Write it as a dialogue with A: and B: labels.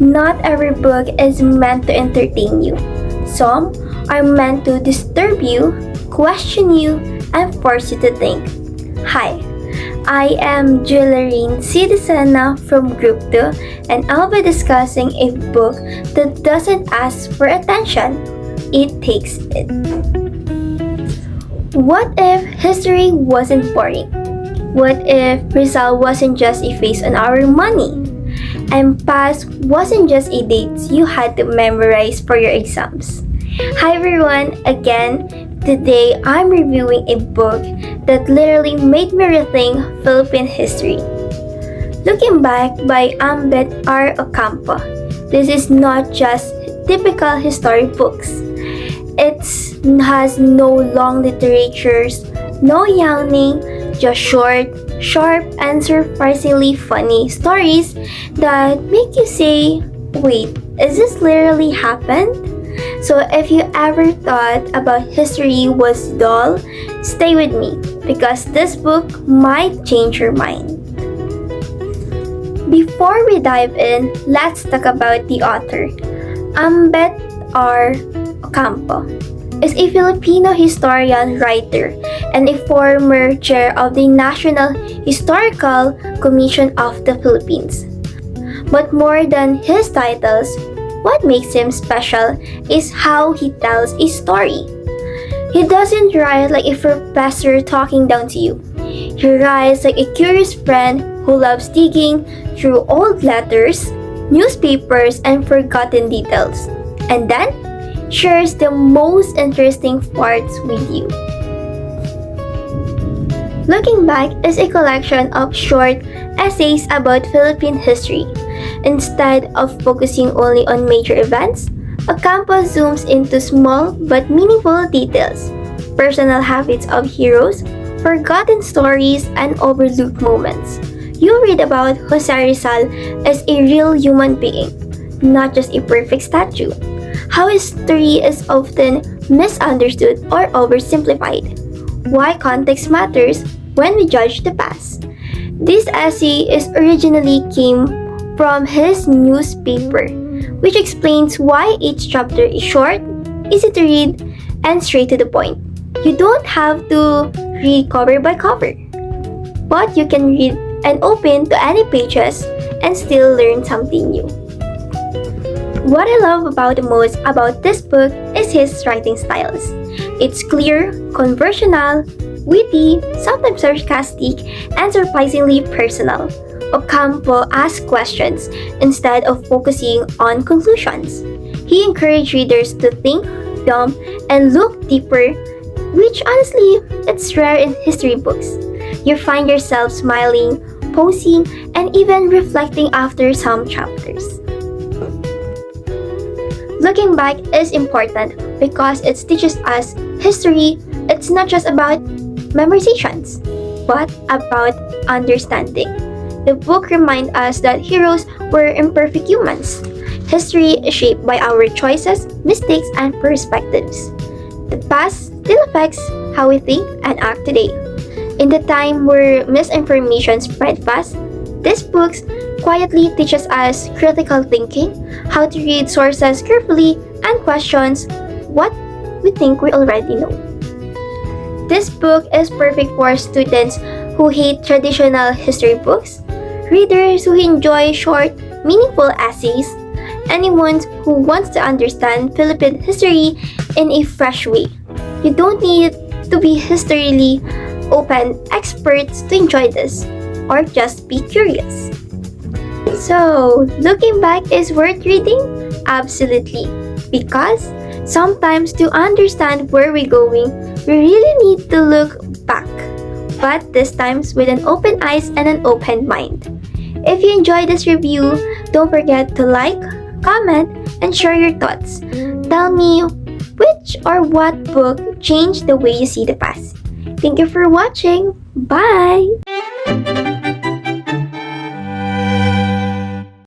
A: Not every book is meant to entertain you. Some are meant to disturb you, question you, and force you to think. Hi, I am Jularine Citizena from Group 2, and I'll be discussing a book that doesn't ask for attention, it takes it. What if history wasn't boring? What if Rizal wasn't just a face on our money? And past wasn't just a date you had to memorize for your exams. Hi everyone, again, today I'm reviewing a book that literally made me rethink Philippine history. Looking Back by Ambeth Ocampo. This is not just typical history books. It has no long literatures, no yawning, just short, sharp, and surprisingly funny stories that make you say, wait, is this literally happened? So if you ever thought about history was dull, stay with me because this book might change your mind. Before we dive in, let's talk about the author. Ambeth Ocampo is a Filipino historian, writer, and a former chair of the National Historical Commission of the Philippines. But more than his titles, what makes him special is how he tells a story. He doesn't write like a professor talking down to you. He writes like a curious friend who loves digging through old letters, newspapers, and forgotten details, and then shares the most interesting parts with you. Looking Back is a collection of short essays about Philippine history. Instead of focusing only on major events, Ocampo zooms into small but meaningful details, personal habits of heroes, forgotten stories, and overlooked moments. You read about Jose Rizal as a real human being, not just a perfect statue. How history is often misunderstood or oversimplified. Why context matters when we judge the past. This essay originally came from his newspaper, which explains why each chapter is short, easy to read, and straight to the point. You don't have to read cover by cover, but you can read and open to any pages and still learn something new. What I love the most about this book is his writing styles. It's clear, conversational, witty, sometimes sarcastic, and surprisingly personal. Ocampo asks questions instead of focusing on conclusions. He encourages readers to think, jump, and look deeper, which honestly, it's rare in history books. You find yourself smiling, posing, and even reflecting after some chapters. Looking back is important because it teaches us history. It's not just about memorizations, but about understanding. The book reminds us that heroes were imperfect humans. History is shaped by our choices, mistakes, and perspectives. The past still affects how we think and act today. In the time where misinformation spread fast, this book quietly teaches us critical thinking, how to read sources carefully, and questions what we think we already know. This book is perfect for students who hate traditional history books, readers who enjoy short, meaningful essays, anyone who wants to understand Philippine history in a fresh way. You don't need to be historically open experts to enjoy this, or just be curious. So, Looking Back is worth reading? Absolutely. Because sometimes to understand where we're going, we really need to look back. But this time with an open eyes and an open mind. If you enjoyed this review, don't forget to like, comment, and share your thoughts. Tell me which or what book changed the way you see the past. Thank you for watching. Bye!